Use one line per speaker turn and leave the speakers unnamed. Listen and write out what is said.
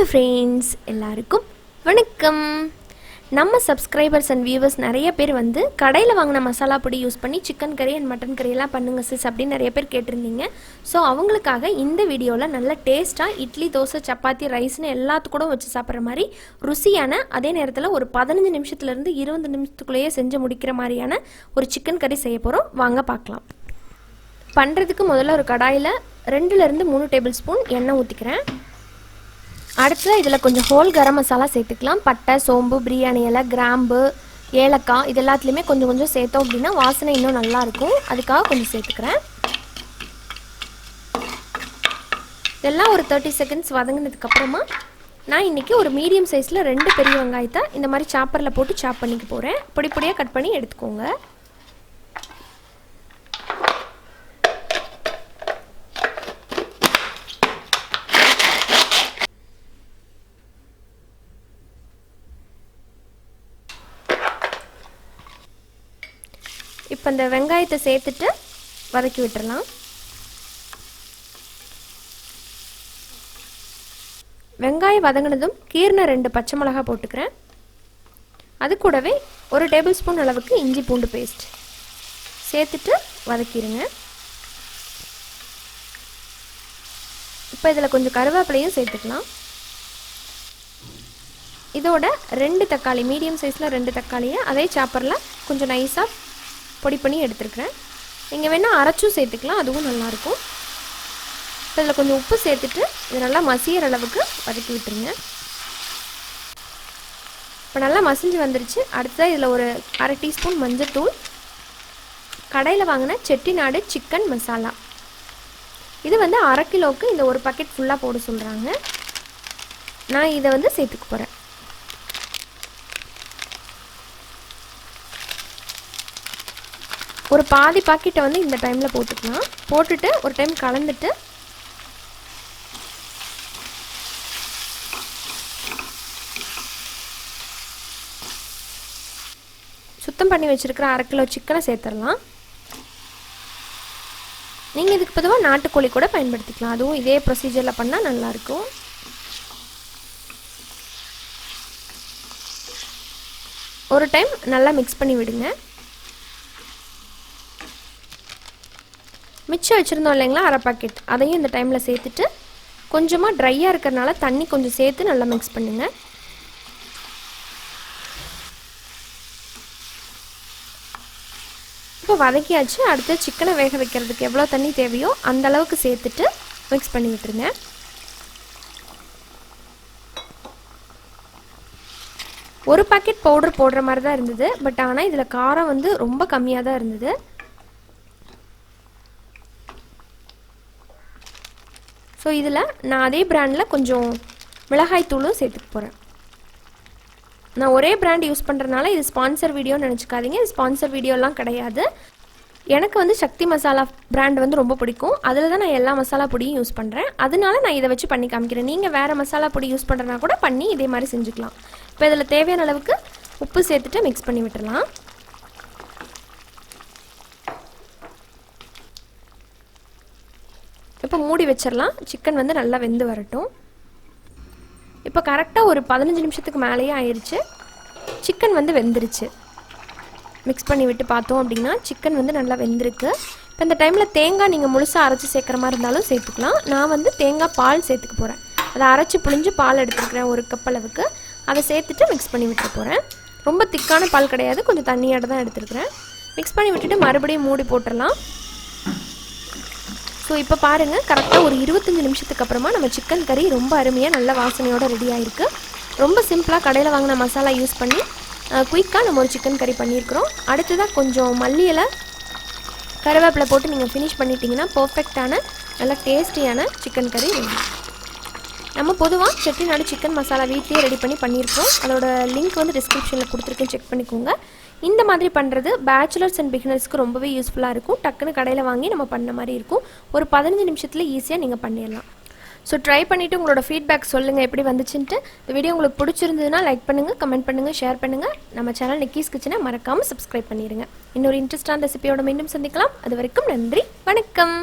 Friends எல்லாருக்கும் வணக்கம். நம்ம சப்ஸ்கிரைபர்ஸ் அண்ட் வியூவர்ஸ் நிறைய பேர் வந்து கடையில் வாங்கின மசாலா பொடி யூஸ் பண்ணி சிக்கன் கறி அண்ட் மட்டன் கறியெல்லாம் பண்ணுங்க சிஸ் அப்படின்னு நிறைய பேர் கேட்டிருந்தீங்க. ஸோ அவங்களுக்காக இந்த வீடியோவில் நல்ல டேஸ்ட்டாக இட்லி, தோசை, சப்பாத்தி, ரைஸ்னு எல்லாத்துக்கூட வச்சு சாப்பிட்ற மாதிரி ருசியான, அதே நேரத்தில் ஒரு 15 நிமிஷத்துலேருந்து 20 நிமிஷத்துக்குள்ளேயே செஞ்சு முடிக்கிற மாதிரியான ஒரு சிக்கன் கறி செய்ய போகிறோம். வாங்க பார்க்கலாம். பண்ணுறதுக்கு முதல்ல ஒரு கடாயில் 2லேருந்து 3 டேபிள் ஸ்பூன் எண்ணெய் ஊற்றிக்கிறேன். அடுத்தது இதில் கொஞ்சம் ஹோல் கரம் மசாலா சேர்த்துக்கலாம். பட்டை, சோம்பு, பிரியாணி இலை, கிராம்பு, ஏலக்காய் இது எல்லாத்துலேயுமே கொஞ்சம் கொஞ்சம் சேர்த்தோம் அப்படின்னா வாசனை இன்னும் நல்லாயிருக்கும். அதுக்காக கொஞ்சம் சேர்த்துக்கிறேன். இதெல்லாம் ஒரு 30 செகண்ட்ஸ் வதங்கினதுக்கப்புறமா நான் இன்றைக்கி ஒரு மீடியம் சைஸில் 2 பெரிய வெங்காயத்தை இந்த மாதிரி சாப்பரில் போட்டு சாப் பண்ணிக்க போகிறேன். பொடி பொடியாக கட் பண்ணி எடுத்துக்கோங்க. இப்போ இந்த வெங்காயத்தை சேர்த்துட்டு வதக்கி விட்டுறலாம். வெங்காயம் வதங்கினதும் கீர்ன 2 பச்சை மிளகாய் போட்டுக்கிறேன். அது கூடவே 1 டேபிள் ஸ்பூன் அளவுக்கு இஞ்சி பூண்டு பேஸ்ட் சேர்த்துட்டு வதக்கிடுங்க. இப்போ இதில் கொஞ்சம் கருவேப்பிலையும் சேர்த்துக்கலாம். இதோட 2 தக்காளி, மீடியம் சைஸில் 2 தக்காளியை அதே சாப்பரில் கொஞ்சம் நைஸாக பொடி பண்ணி எடுத்துருக்கிறேன். நீங்கள் வேணால் அரைச்சும் சேர்த்துக்கலாம், அதுவும் நல்லாயிருக்கும். இப்போ இதில் கொஞ்சம் உப்பு சேர்த்துட்டு இது நல்லா மசிகிற அளவுக்கு வதக்கி விட்டுருங்க. இப்போ நல்லா மசிஞ்சு வந்துருச்சு. அடுத்ததாக இதில் ஒரு 1/2 டீஸ்பூன் மஞ்சள்தூள், கடையில் வாங்கின செட்டிநாடு சிக்கன் மசாலா, இது வந்து 1/2 கிலோவுக்கு இந்த ஒரு பாக்கெட் ஃபுல்லாக போட சொல்கிறாங்க. நான் இதை வந்து சேர்த்துக்க போகிறேன். ஒரு பாதி பாக்கெட்டை வந்து இந்த டைமில் போட்டுக்கலாம். போட்டுட்டு ஒரு டைம் கலந்துட்டு சுத்தம் பண்ணி வச்சுருக்கிற 1/2 கிலோ சிக்கனை சேர்த்துடலாம். நீங்கள் இதுக்கு பொதுவாக நாட்டுக்கோழி கூட பயன்படுத்திக்கலாம். அதுவும் இதே ப்ரொசீஜரில் பண்ணால் நல்லாயிருக்கும். ஒரு டைம் நல்லா மிக்ஸ் பண்ணி விடுங்க. மிச்சம் வச்சுருந்தோம் இல்லைங்களா 1/2 பாக்கெட், அதையும் இந்த டைமில் சேர்த்துட்டு கொஞ்சமாக ட்ரையாக இருக்கிறனால தண்ணி கொஞ்சம் சேர்த்து நல்லா மிக்ஸ் பண்ணுங்கள். இப்போ வதக்கியாச்சு. அடுத்து சிக்கனை வேக வைக்கிறதுக்கு எவ்வளோ தண்ணி தேவையோ அந்த அளவுக்கு சேர்த்துட்டு மிக்ஸ் பண்ணி விட்டுருங்க. ஒரு பாக்கெட் பவுடர் போடுற மாதிரி தான் இருந்தது, பட் ஆனால் இதில் காரம் வந்து ரொம்ப கம்மியாக தான் இருந்தது. ஸோ இதில் நான் அதே பிராண்டில் கொஞ்சம் மிளகாய் தூளும் சேர்த்துக்க போகிறேன். நான் ஒரே பிராண்ட் யூஸ் பண்ணுறதுனால இது ஸ்பான்சர் வீடியோன்னு நினச்சிக்காதீங்க. இது ஸ்பான்சர் வீடியோலாம் கிடையாது. எனக்கு வந்து சக்தி மசாலா பிராண்ட் வந்து ரொம்ப பிடிக்கும். அதில் தான் நான் எல்லா மசாலா பொடியும் யூஸ் பண்ணுறேன். அதனால நான் இதை வச்சு பண்ணி காமிக்கிறேன். நீங்கள் வேறு மசாலா பொடி யூஸ் பண்ணுறனா கூட பண்ணி இதே மாதிரி செஞ்சுக்கலாம். இப்போ இதில் தேவையான அளவுக்கு உப்பு சேர்த்துட்டு மிக்ஸ் பண்ணி விட்டுடலாம். இப்போ மூடி வச்சிடலாம். சிக்கன் வந்து நல்லா வெந்து வரட்டும். இப்போ கரெக்டாக ஒரு 15 நிமிஷத்துக்கு மேலேயே ஆயிடுச்சு. சிக்கன் வந்து வெந்துருச்சு. மிக்ஸ் பண்ணி விட்டு பார்த்தோம் அப்படின்னா சிக்கன் வந்து நல்லா வெந்திருக்கு. இப்போ இந்த டைமில் தேங்காய் நீங்கள் முழுசாக அரைச்சி சேர்க்குற மாதிரி இருந்தாலும் சேர்த்துக்கலாம். நான் வந்து தேங்காய் பால் சேர்த்துக்க போகிறேன். அதை அரைச்சி புழிஞ்சு பால் எடுத்துருக்கிறேன் 1 கப் அளவுக்கு. அதை சேர்த்துட்டு மிக்ஸ் பண்ணி விட்டு போகிறேன். ரொம்ப திக்கான பால் கிடையாது, கொஞ்சம் தண்ணியோட தான் எடுத்துருக்கிறேன். மிக்ஸ் பண்ணி விட்டுட்டு மறுபடியும் மூடி போட்டுடலாம். ஸோ இப்போ பாருங்கள், கரெக்டாக ஒரு 25 நிமிஷத்துக்கு அப்புறமா நம்ம சிக்கன் கறி ரொம்ப அருமையாக நல்ல வாசனையோடு ரெடி ஆகிருக்கு. ரொம்ப சிம்பிளாக கடையில் வாங்கின மசாலா யூஸ் பண்ணி குயிக்காக நம்ம ஒரு சிக்கன் கறி பண்ணியிருக்கிறோம். அடுத்ததாக கொஞ்சம் மல்லி இலை, கருவேப்பிலை போட்டு நீங்கள் ஃபினிஷ் பண்ணிட்டீங்கன்னா பர்ஃபெக்டான நல்ல டேஸ்டியான சிக்கன் கறி ரெடி. நம்ம பொதுவாக செட்டிநாடு சிக்கன் மசாலா வீட்லேயே ரெடி பண்ணியிருக்கோம். அதோட லிங்க் வந்து டிஸ்கிரிப்ஷனில் கொடுத்துருக்கேன், செக் பண்ணிக்கோங்க. இந்த மாதிரி பண்ணுறது பேச்சுலர்ஸ் அண்ட் பிகினர்ஸ்க்கு ரொம்பவே யூஸ்ஃபுல்லாக இருக்கும். டக்குன்னு கடையில் வாங்கி நம்ம பண்ண மாதிரி இருக்கும். ஒரு 15 நிமிஷத்தில் ஈஸியாக நீங்கள் பண்ணிடலாம். ஸோ ட்ரை பண்ணிவிட்டு உங்களோட ஃபீட்பேக் சொல்லுங்கள் எப்படி வந்துச்சுன்ட்டு. இந்த வீடியோ உங்களுக்கு பிடிச்சிருந்ததுன்னா லைக் பண்ணுங்கள், கமெண்ட் பண்ணுங்கள், ஷேர் பண்ணுங்கள். நம்ம சேனல் நிக்கிஸ் கிச்சனை மறக்காமல் சப்ஸ்கிரைப் பண்ணிடுங்க. இன்னொரு இன்ட்ரெஸ்டான ரெசிபியோட மீண்டும் சந்திக்கலாம். அது வரைக்கும் நன்றி, வணக்கம்.